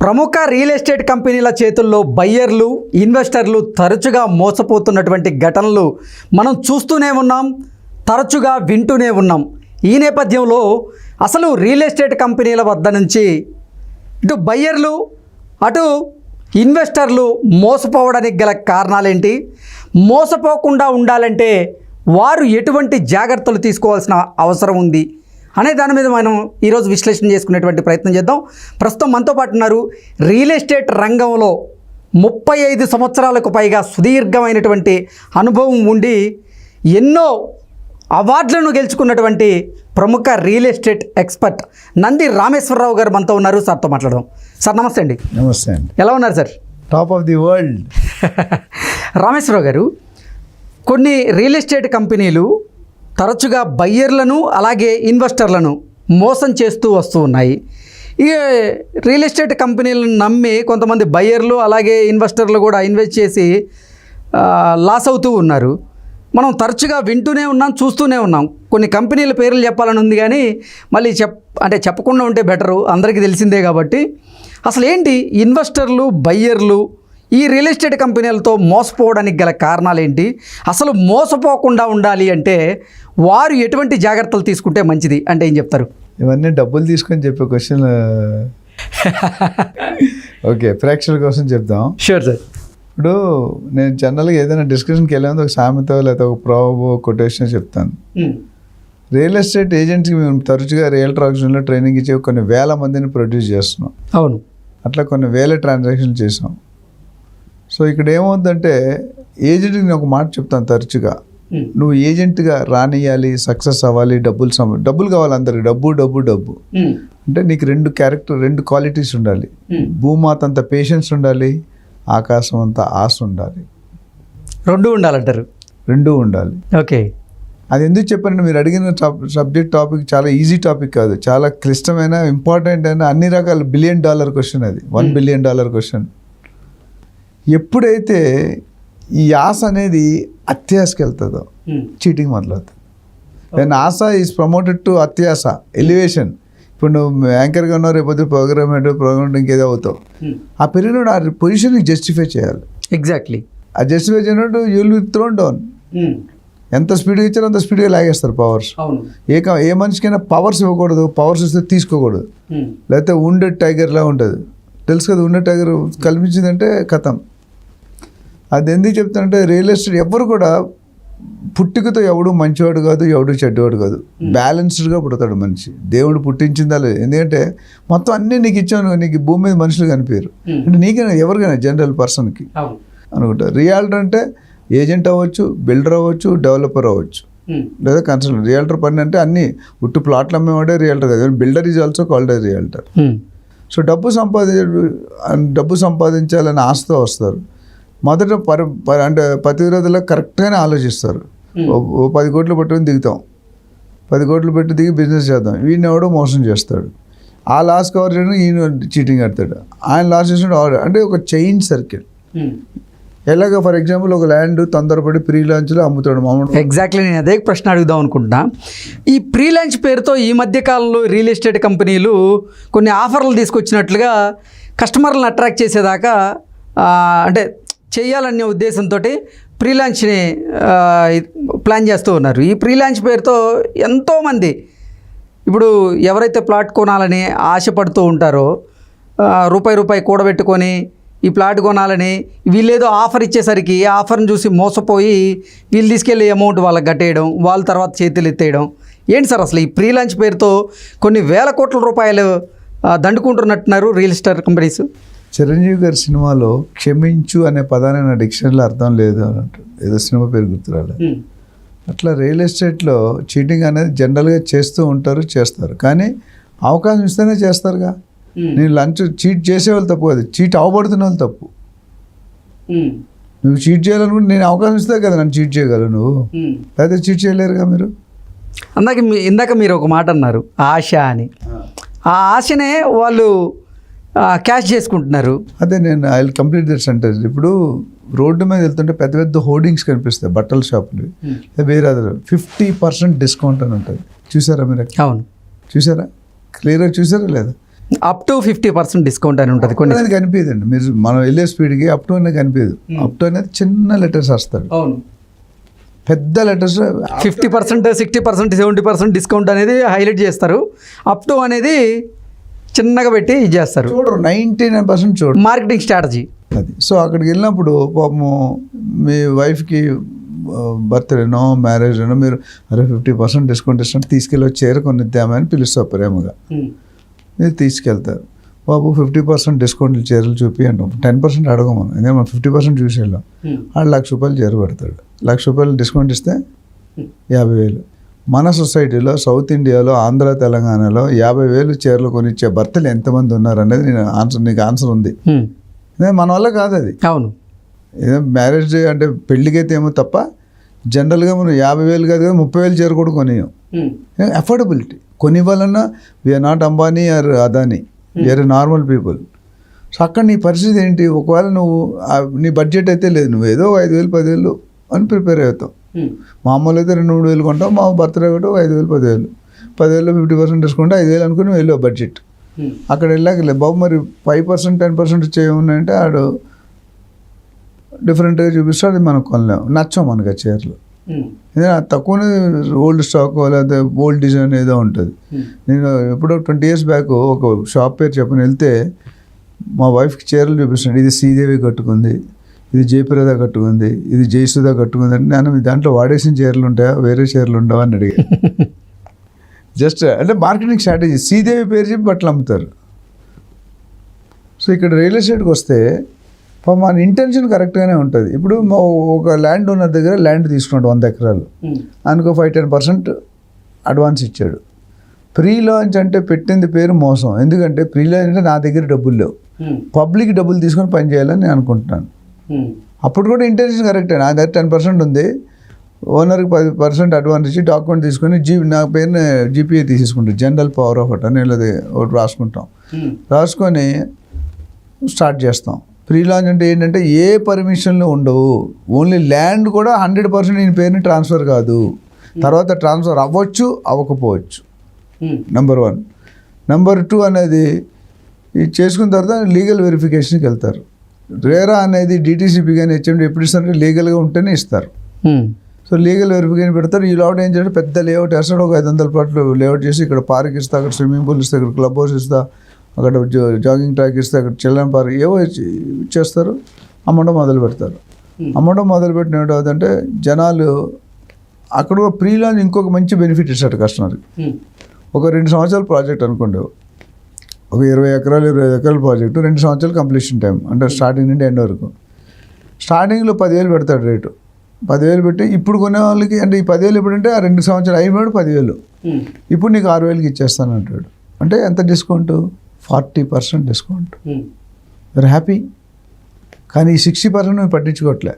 ప్రముఖ real estate కంపెనీల చేతుల్లో బయ్యర్లు ఇన్వెస్టర్లు తరచుగా మోసపోతున్నటువంటి ఘటనలు మనం చూస్తూనే ఉన్నాం, తరచుగా వింటూనే ఉన్నాం. ఈ నేపథ్యంలో అసలు రియల్ ఎస్టేట్ కంపెనీల వద్ద నుంచి ఇటు బయ్యర్లు అటు ఇన్వెస్టర్లు మోసపోవడానికి గల కారణాలేంటి, మోసపోకుండా ఉండాలంటే వారు ఎటువంటి జాగ్రత్తలు తీసుకోవాల్సిన అవసరం ఉంది అనే దాని మీద మనం ఈరోజు విశ్లేషణ చేసుకునేటువంటి ప్రయత్నం చేద్దాం. ప్రస్తుతం మనతో పాటు ఉన్నారు రియల్ ఎస్టేట్ రంగంలో 35 సంవత్సరాలకు పైగా సుదీర్ఘమైనటువంటి అనుభవం ఉండి ఎన్నో అవార్డులను గెలుచుకున్నటువంటి ప్రముఖ real estate expert Nandi Rameshwar Rao గారు మనతో ఉన్నారు. సార్తో మాట్లాడదాం. సార్ నమస్తే అండి. నమస్తే అండి. ఎలా ఉన్నారు sir? Top of the world. Rameshwar Rao గారు, కొన్ని రియల్ ఎస్టేట్ కంపెనీలు తరచుగా బయ్యర్లను అలాగే ఇన్వెస్టర్లను మోసం చేస్తూ వస్తూ ఉన్నాయి. ఈ రియల్ ఎస్టేట్ కంపెనీలను నమ్మి కొంతమంది బయ్యర్లు అలాగే ఇన్వెస్టర్లు కూడా ఇన్వెస్ట్ చేసి లాస్ అవుతూ ఉన్నారు. మనం తరచుగా వింటూనే ఉన్నాం, చూస్తూనే ఉన్నాం. కొన్ని కంపెనీల పేర్లు చెప్పాలని ఉంది కానీ మళ్ళీ చెప్పకుండా ఉంటే బెటరు, అందరికీ తెలిసిందే కాబట్టి. అసలు ఏంటి ఇన్వెస్టర్లు బయ్యర్లు ఈ రియల్ ఎస్టేట్ కంపెనీలతో మోసపోవడానికి గల కారణాలు ఏంటి? అసలు మోసపోకుండా ఉండాలి అంటే వారు ఎటువంటి జాగ్రత్తలు తీసుకుంటే మంచిది అంటే ఏం చెప్తారు? ఇవన్నీ డబ్బులు తీసుకొని చెప్పే క్వశ్చన్. ఓకే, ప్రేక్షకుల కోసం చెప్దాం. Sure sir. ఇప్పుడు నేను జనరల్గా ఏదైనా డిస్కషన్కి వెళ్ళేది ఒక సామెత లేదా ఒక ప్రాబో కొటేషన్ చెప్తాను. రియల్ ఎస్టేట్ ఏజెంట్స్కి మేము తరచుగా రియల్టర్ ఆక్షన్లో ట్రైనింగ్ ఇచ్చే కొన్ని వేల మందిని ప్రొడ్యూస్ చేస్తున్నాం. అవును. అట్లా కొన్ని వేల ట్రాన్సాక్షన్ చేసాం. సో ఇక్కడ ఏమవుతుందంటే ఏజెంట్కి నేను ఒక మాట చెప్తాను తరచుగా, నువ్వు ఏజెంట్గా రానియాలి, సక్సెస్ అవ్వాలి, డబ్బులు కావాలి అందరికి, డబ్బు అంటే నీకు రెండు క్వాలిటీస్ ఉండాలి. భూమాత అంత పేషెన్స్ ఉండాలి, ఆకాశం అంత ఆశ ఉండాలి. రెండు ఉండాలంటారు? రెండు ఉండాలి. ఓకే. అది ఎందుకు చెప్పానంటే మీరు అడిగిన సబ్జెక్ట్ టాపిక్ చాలా ఈజీ టాపిక్ కాదు, చాలా క్లిష్టమైన ఇంపార్టెంట్ అయిన అన్ని రకాల $1 బిలియన్ క్వశ్చన్. అది $1 బిలియన్ క్వశ్చన్. ఎప్పుడైతే ఈ ఆశ అనేది అత్యాశకి వెళ్తుందో చీటింగ్ మొదలవుతుంది. దెన్ ఆశ ఈజ్ ప్రమోటెడ్ టు అత్యాశ, ఎలివేషన్. ఇప్పుడు నువ్వు యాంకర్గా ఉన్నావు, రేపు ప్రోగ్రామ్ ఇంకేదో అవుతావు. ఆ పెరిగినప్పుడు ఆ పొజిషన్కి జస్టిఫై చేయాలి. ఎగ్జాక్ట్లీ. ఆ జస్టిఫై చేయనట్టు you will be thrown down. ఎంత స్పీడ్గా ఇచ్చారో అంత స్పీడ్గా లాగేస్తారు పవర్స్. ఏ మనిషికైనా పవర్స్ ఇవ్వకూడదు, పవర్స్ ఇస్తే తీసుకోకూడదు. లేకపోతే ఉండే టైగర్లా ఉంటుంది, తెలుసు కదా. ఉండే టైగర్ కల్పించిందంటే కథం. అది ఎందుకు చెప్తానంటే రియల్ ఎస్టేట్ ఎవరు కూడా పుట్టుకతో ఎవడు మంచివాడు కాదు, ఎవడు చెడ్డవాడు కాదు. బ్యాలెన్స్డ్గా పుడతాడు మనిషి. దేవుడు పుట్టించిందా లేదు. ఎందుకంటే మొత్తం అన్నీ నీకు ఇచ్చాను, నీకు భూమి మీద మనుషులు కనిపించరు. అంటే నీకైనా ఎవరికైనా జనరల్ పర్సన్కి అనుకుంటారు. రియాల్టర్ అంటే ఏజెంట్ అవ్వచ్చు, బిల్డర్ అవ్వచ్చు, డెవలపర్ అవ్వచ్చు, లేదా కన్సల్టెంట్. రియాల్టర్ పని అంటే అన్నీ ఉట్టు ప్లాట్లు అమ్మేవాడే రియాల్టర్ కాదు. Builder is also called a realtor. So డబ్బు సంపాదించాలని ఆశతో వస్తారు. మొదట అంటే పతివిరోధులకు కరెక్ట్గానే ఆలోచిస్తారు. 10 కోట్లు పట్టుకొని దిగుతాం, 10 కోట్లు పెట్టి దిగి బిజినెస్ చేద్దాం. వీడిని ఎవడో మోసం చేస్తాడు, ఆ లాస్ కవర్ చేయడం ఈయన చీటింగ్ ఆడతాడు, ఆయన లాస్ చేసినట్టు. అంటే ఒక చైన్ సర్కిల్. ఎలాగ ఫర్ ఎగ్జాంపుల్ ఒక ల్యాండ్ తొందరపడి ప్రీ లాంచ్లో అమ్ముతాడు మామూలు. ఎగ్జాక్ట్లీ, నేను అదే ప్రశ్న అడుగుదాం అనుకుంటున్నా. ఈ ప్రీ లాంచ్ పేరుతో ఈ మధ్యకాలంలో రియల్ ఎస్టేట్ కంపెనీలు కొన్ని ఆఫర్లు తీసుకొచ్చినట్లుగా కస్టమర్లను అట్రాక్ట్ చేసేదాకా అంటే చేయాలనే ఉద్దేశంతో ప్రీ లాంచ్ని ప్లాన్ చేస్తూ ఉన్నారు. ఈ ప్రీ లాంచ్ పేరుతో ఎంతోమంది ఇప్పుడు ఎవరైతే ప్లాట్ కొనాలని ఆశపడుతూ ఉంటారో రూపాయి కూడబెట్టుకొని ఈ ప్లాట్ కొనాలని వీళ్ళేదో ఆఫర్ ఇచ్చేసరికి ఆ ఆఫర్ని చూసి మోసపోయి వీళ్ళు తీసుకెళ్ళే అమౌంట్ వాళ్ళకి కట్టేయడం, వాళ్ళ తర్వాత చేతులు ఎత్తేయడం. ఏంటి సార్ అసలు ఈ ప్రీ లాంచ్ పేరుతో కొన్ని వేల కోట్ల రూపాయలు దండుకుంటున్నట్టున్నారు రియల్ ఎస్టేట్ కంపెనీస్? చిరంజీవి గారి సినిమాలో క్షమించు అనే పదాన్ని నా డిక్షనరీలో అర్థం లేదు అన్నట్టు, ఏదో సినిమా పేరు గుర్తురాలి. అట్లా రియల్ ఎస్టేట్లో చీటింగ్ అనేది జనరల్గా చేస్తారు. కానీ అవకాశం ఇస్తేనే చేస్తారుగా. నేను చీట్ చేసేవాళ్ళు తప్పు కాదు, చీట్ అవ్వబడుతున్న వాళ్ళు తప్పు. నువ్వు చీట్ చేయాలనుకుంటే నేను అవకాశం ఇస్తే కదా నన్ను చీట్ చేయగలవు, నువ్వు లేకపోతే చీట్ చేయలేరుగా మీరు. ఇందాక మీరు ఒక మాట అన్నారు, ఆశ అని. ఆ ఆశనే వాళ్ళు క్యాష్ చేసుకుంటున్నారు. అదే నేను I will complete that sentence. ఇప్పుడు రోడ్డు మీద వెళ్తుంటే పెద్ద పెద్ద హోర్డింగ్స్ కనిపిస్తాయి, బట్టల షాపులు, వేరే 50% డిస్కౌంట్ అని ఉంటుంది. చూసారా మీరు? అవును, చూసారా? క్లియర్గా చూసారా లేదా? అప్ టు 50% డిస్కౌంట్ అని ఉంటుంది కొన్ని. అనేది కనిపించదండి, మీరు మనం వెళ్ళే స్పీడ్కి అప్ టు అనేది కనిపించదు. అప్ టు అనేది చిన్న లెటర్స్ వస్తాడు, అవును. పెద్ద లెటర్స్ 50%, 60%, 70% డిస్కౌంట్ అనేది హైలైట్ చేస్తారు. అప్ టు అనేది చిన్నగా పెట్టి ఇది చేస్తారు. చూడరు, 99% చూడరు. మార్కెటింగ్ స్ట్రాటజీ అది. సో అక్కడికి వెళ్ళినప్పుడు పాపము మీ వైఫ్కి బర్త్డేనో మ్యారేజ్నో మీరు అరే 50% డిస్కౌంట్ ఇస్తున్నట్టు తీసుకెళ్ళి చీర కొనిద్దామని పిలుస్తారు ప్రేమగా. మీరు తీసుకెళ్తారు, బాబు 50% డిస్కౌంట్లు చీరలు చూపి అంటాం. 10% అడగమను, ఎందుకంటే మనం 50% చూసి వెళ్ళాం. ఆడు ₹1,00,000 చీర పెడతాడు. ₹1,00,000 డిస్కౌంట్ ఇస్తే 50,000. మన సొసైటీలో సౌత్ ఇండియాలో ఆంధ్ర తెలంగాణలో 50,000 చీరలు కొనిచ్చే భర్తలు ఎంతమంది ఉన్నారు అనేది నీకు ఆన్సర్ ఉంది. మన వల్ల కాదు అది. అవును. ఏదో మ్యారేజ్ అంటే పెళ్ళికైతే ఏమో తప్ప జనరల్గా మనం 50,000 కాదు కదా 30,000 చీర కూడా కొనియం. అఫోర్డబిలిటీ కొనివ్వాలన్నా we are not Ambani or Adani, we are normal people. So అక్కడ నీ పరిస్థితి ఏంటి? ఒకవేళ నువ్వు నీ బడ్జెట్ అయితే లేదు, నువ్వు ఏదో 5,000 10,000 అని ప్రిపేర్ అవుతావు. మామూలు అయితే 2-3 కొంటావు, మా బర్త్డే కూడా 5,000 10,000 50% డిస్కౌంట్ 5,000 అనుకుని వెళ్ళావు బడ్జెట్. అక్కడ వెళ్ళాక బాబు మరి 5% 10% చేయమన్నాయంటే ఆడు డిఫరెంట్గా చూపిస్తాడు, అది మనకు కొనలేము, నచ్చం మనకు ఆ చీరలు. ఏదైనా తక్కువనే ఓల్డ్ స్టాక్ లేకపోతే ఓల్డ్ డిజైన్ ఏదో ఉంటుంది. నేను ఎప్పుడో 20 years బ్యాక్ ఒక షాప్ పేరు చెప్పని వెళ్తే మా వైఫ్కి చీరలు చూపిస్తున్నాడు. ఇది శ్రీదేవి కట్టుకుంది, ఇది జయప్రద కట్టుకుంది, ఇది జయసుధ కట్టుకుంది అంటే నేను దాంట్లో వాడేసిన చీరలు ఉంటాయా వేరే చీరలు ఉండవా అని అడిగా. జస్ట్ అంటే మార్కెటింగ్ స్ట్రాటజీ, శ్రీదేవి పేరు చెప్పి బట్టలు అమ్ముతారు. సో ఇక్కడ రియల్ ఎస్టేట్కి వస్తే మన ఇంటెన్షన్ కరెక్ట్గానే ఉంటుంది. ఇప్పుడు ఒక ల్యాండ్ ఉన్న దగ్గర ల్యాండ్ తీసుకున్నాడు 100 ఎకరాలు, అనుకో 5-10% అడ్వాన్స్ ఇచ్చాడు. ప్రీ లాంచ్ అంటే పెట్టింది పేరు మోసం. ఎందుకంటే ప్రీ లాంచ్ అంటే నా దగ్గర డబ్బులు లేవు, పబ్లిక్ డబ్బులు తీసుకొని పని చేయాలని నేను అనుకుంటున్నాను. అప్పుడు కూడా ఇంటెన్షన్ కరెక్టే, నా దగ్గర 10% ఉంది, ఓనర్కి 10% అడ్వాన్స్ ఇచ్చి డాక్యుమెంట్ తీసుకొని నా పేరుని జీపీఏ తీసేసుకుంటాం, జనరల్ పవర్ ఆఫ్ అటర్నీ అనేది ఒకటి రాసుకుంటాం. రాసుకొని స్టార్ట్ చేస్తాం. ప్రీ లాంచ్ అంటే ఏంటంటే ఏ పర్మిషన్లు ఉండవు, ఓన్లీ ల్యాండ్ కూడా 100% నేను పేరుని ట్రాన్స్ఫర్ కాదు, తర్వాత ట్రాన్స్ఫర్ అవ్వచ్చు అవ్వకపోవచ్చు. నెంబర్ 1. నెంబర్ 2 అనేది ఇది చేసుకున్న తర్వాత లీగల్ వెరిఫికేషన్కి వెళ్తారు. రేరా అనేది డిటీసీపీ కానీ హెచ్ఎండి ఎప్పుడు ఇస్తారంటే లీగల్గా ఉంటేనే ఇస్తారు. సో లీగల్ వెరిఫికేషన్ పెడతారు. ఈ లేఅవుట్ ఏం చేస్తే పెద్ద లేఅవుట్ వేస్తాడు, ఒక 500 ప్లాట్లు లేఅవుట్ చేసి ఇక్కడ పార్క్ ఇస్తా, అక్కడ స్విమ్మింగ్ పూల్ ఇస్తా, ఇక్కడ క్లబ్ హౌస్ ఇస్తా, అక్కడ జాగింగ్ ట్రాక్ ఇస్తే, అక్కడ చిల్డ్రన్ పార్క్ ఏవో ఇచ్చేస్తారు. అమ్మడం మొదలు పెడతారు. అమ్మడం మొదలుపెట్టిన ఏంటంటే జనాలు అక్కడ ప్రీ లాంచ్ ఇంకొక మంచి బెనిఫిట్ ఇస్తాడు కస్టమర్కి. ఒక 2 సంవత్సరాల ప్రాజెక్ట్ అనుకోండి, ఒక 20 ఎకరాలు 25 ఎకరాల ప్రాజెక్టు 2 సంవత్సరాలు కంప్లీషన్ టైం, అంటే స్టార్టింగ్ నుండి ఎండ్ వరకు. స్టార్టింగ్లో 10,000 పెడతాడు రేటు, 10,000 పెట్టి ఇప్పుడు కొనే వాళ్ళకి అంటే ఈ 10,000 ఎప్పుడంటే ఆ 2 సంవత్సరాలు అయిపోయాడు 10,000, ఇప్పుడు నీకు 6,000కి ఇచ్చేస్తాను అంటాడు. అంటే ఎంత డిస్కౌంట్? 40% డిస్కౌంట్. మీరు హ్యాపీ. కానీ ఈ 60% నువ్వు పట్టించుకోవట్లే.